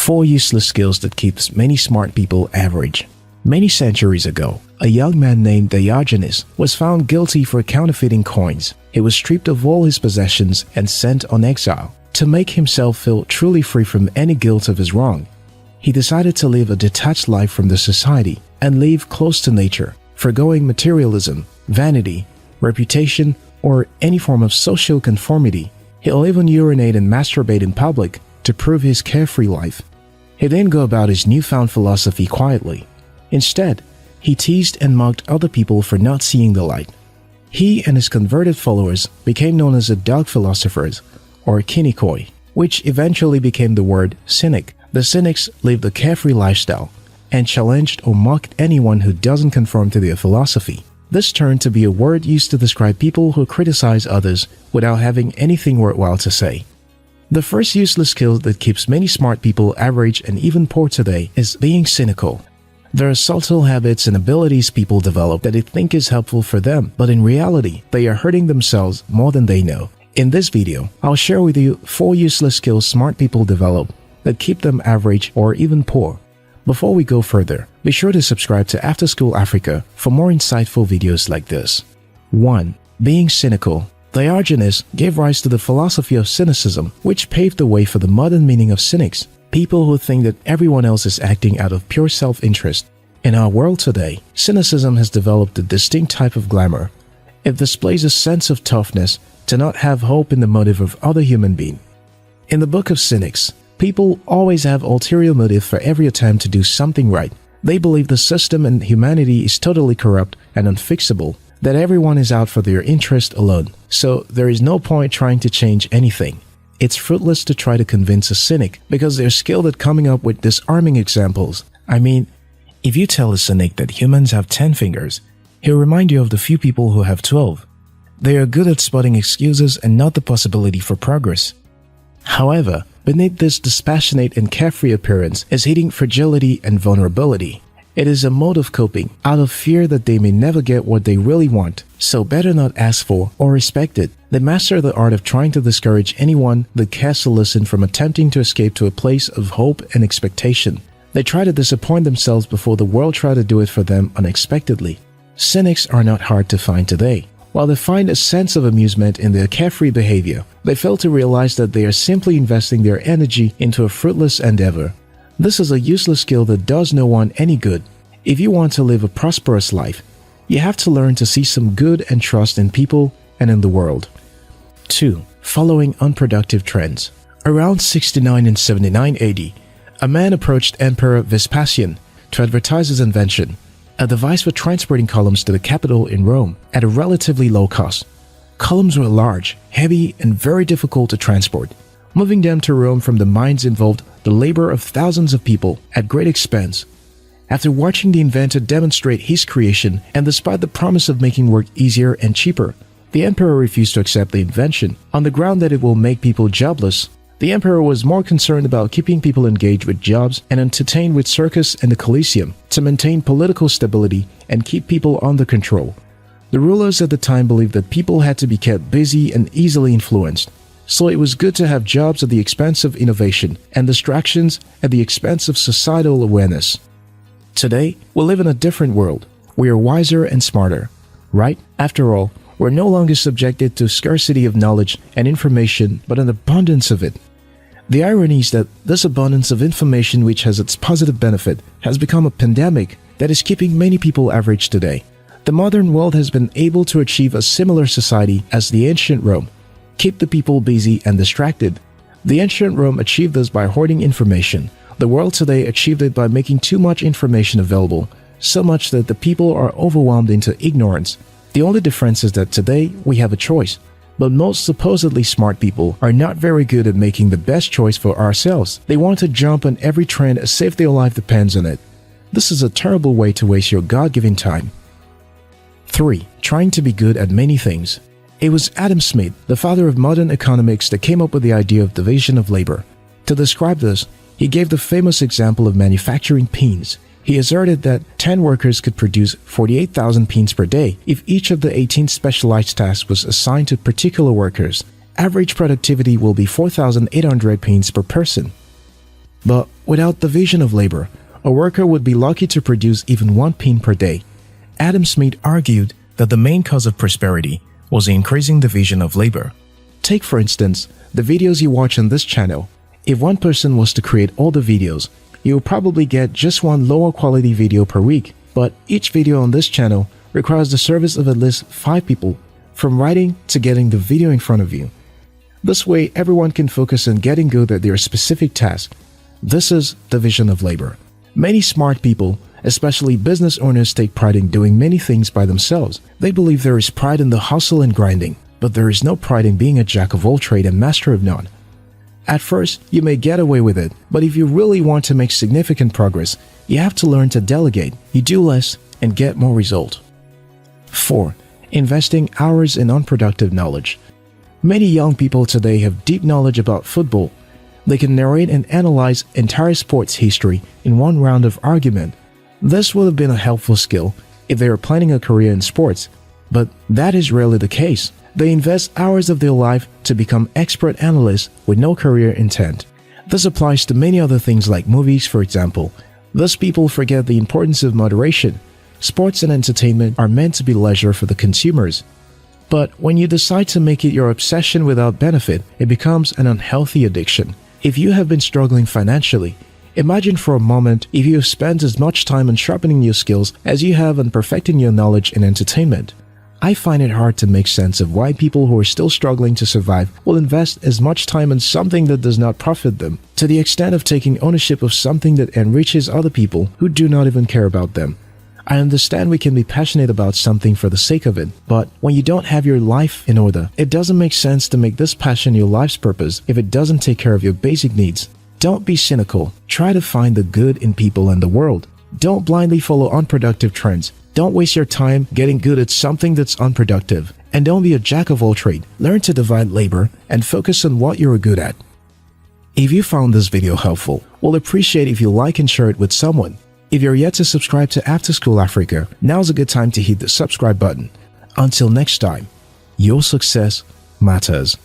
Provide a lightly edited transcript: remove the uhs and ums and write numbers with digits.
4 useless skills that keeps many smart people average. Many centuries ago, a young man named Diogenes was found guilty for counterfeiting coins. He was stripped of all his possessions and sent on exile. To make himself feel truly free from any guilt of his wrong, he decided to live a detached life from the society and live close to nature, forgoing materialism, vanity, reputation, or any form of social conformity. He'll even urinate and masturbate in public to prove his carefree life. He then go about his newfound philosophy quietly. Instead, he teased and mocked other people for not seeing the light. He and his converted followers became known as the dog philosophers, or Kynikoi, which eventually became the word cynic. The cynics lived a carefree lifestyle and challenged or mocked anyone who doesn't conform to their philosophy. This turned to be a word used to describe people who criticize others without having anything worthwhile to say. The first useless skill that keeps many smart people average and even poor today is being cynical. There are subtle habits and abilities people develop that they think is helpful for them, but in reality, they are hurting themselves more than they know. In this video, I'll share with you 4 useless skills smart people develop that keep them average or even poor. Before we go further, be sure to subscribe to After School Africa for more insightful videos like this. 1. Being cynical. Diogenes gave rise to the philosophy of cynicism, which paved the way for the modern meaning of cynics, people who think that everyone else is acting out of pure self-interest. In our world today, cynicism has developed a distinct type of glamour. It displays a sense of toughness to not have hope in the motive of other human beings. In the book of Cynics, people always have ulterior motive for every attempt to do something right. They believe the system and humanity is totally corrupt and unfixable, that everyone is out for their interest alone, so there is no point trying to change anything. It's fruitless to try to convince a cynic because they're skilled at coming up with disarming examples. I mean, if you tell a cynic that humans have 10 fingers, he'll remind you of the few people who have 12. They are good at spotting excuses and not the possibility for progress. However, beneath this dispassionate and carefree appearance is hidden fragility and vulnerability. It is a mode of coping, out of fear that they may never get what they really want, so better not ask for or respect it. They master the art of trying to discourage anyone that cares to listen from attempting to escape to a place of hope and expectation. They try to disappoint themselves before the world tries to do it for them unexpectedly. Cynics are not hard to find today. While they find a sense of amusement in their carefree behavior, they fail to realize that they are simply investing their energy into a fruitless endeavor. This is a useless skill that does no one any good. If you want to live a prosperous life, you have to learn to see some good and trust in people and in the world. 2. Following unproductive trends. Around 69 and 79 AD, a man approached Emperor Vespasian to advertise his invention, a device for transporting columns to the capital in Rome at a relatively low cost. Columns were large, heavy, and very difficult to transport. Moving them to Rome from the mines involved the labor of thousands of people at great expense. After watching the inventor demonstrate his creation, and despite the promise of making work easier and cheaper, the emperor refused to accept the invention on the ground that it will make people jobless. The emperor was more concerned about keeping people engaged with jobs and entertained with circus and the Colosseum to maintain political stability and keep people under control. The rulers at the time believed that people had to be kept busy and easily influenced. So it was good to have jobs at the expense of innovation and distractions at the expense of societal awareness. Today, we live in a different world. We are wiser and smarter, right? After all, we're no longer subjected to scarcity of knowledge and information, but an abundance of it. The irony is that this abundance of information, which has its positive benefit, has become a pandemic that is keeping many people average today. The modern world has been able to achieve a similar society as the ancient Rome. Keep the people busy and distracted. The ancient Rome achieved this by hoarding information. The world today achieved it by making too much information available, so much that the people are overwhelmed into ignorance. The only difference is that today we have a choice, but most supposedly smart people are not very good at making the best choice for ourselves. They want to jump on every trend as if their life depends on it. This is a terrible way to waste your God-given time. 3. Trying to be good at many things. It was Adam Smith, the father of modern economics, that came up with the idea of division of labor. To describe this, he gave the famous example of manufacturing pins. He asserted that 10 workers could produce 48,000 pins per day if each of the 18 specialized tasks was assigned to particular workers. Average productivity will be 4,800 pins per person. But without the division of labor, a worker would be lucky to produce even 1 pin per day. Adam Smith argued that the main cause of prosperity was the increasing division of labor. Take for instance, the videos you watch on this channel. If one person was to create all the videos, you will probably get just one lower quality video per week. But each video on this channel requires the service of at least 5 people, from writing to getting the video in front of you. This way, everyone can focus on getting good at their specific task. This is division of labor. Many smart people, especially business owners, take pride in doing many things by themselves. They believe there is pride in the hustle and grinding, but there is no pride in being a jack of all trades and master of none. At first, you may get away with it, but if you really want to make significant progress, you have to learn to delegate. You do less and get more result. 4. Investing hours in unproductive knowledge. Many young people today have deep knowledge about football. They can narrate and analyze entire sports history in one round of argument. This would have been a helpful skill if they were planning a career in sports, but that is rarely the case. They invest hours of their life to become expert analysts with no career intent. This applies to many other things like movies, for example. Thus, people forget the importance of moderation. Sports and entertainment are meant to be leisure for the consumers. But when you decide to make it your obsession without benefit, it becomes an unhealthy addiction. If you have been struggling financially, imagine for a moment if you have spent as much time on sharpening your skills as you have on perfecting your knowledge in entertainment. I find it hard to make sense of why people who are still struggling to survive will invest as much time on something that does not profit them, to the extent of taking ownership of something that enriches other people who do not even care about them. I understand we can be passionate about something for the sake of it, but when you don't have your life in order, it doesn't make sense to make this passion your life's purpose if it doesn't take care of your basic needs. Don't be cynical. Try to find the good in people and the world. Don't blindly follow unproductive trends. Don't waste your time getting good at something that's unproductive. And don't be a jack of all trades. Learn to divide labor and focus on what you're good at. If you found this video helpful, we'll appreciate if you like and share it with someone. If you're yet to subscribe to After School Africa, now's a good time to hit the subscribe button. Until next time, your success matters.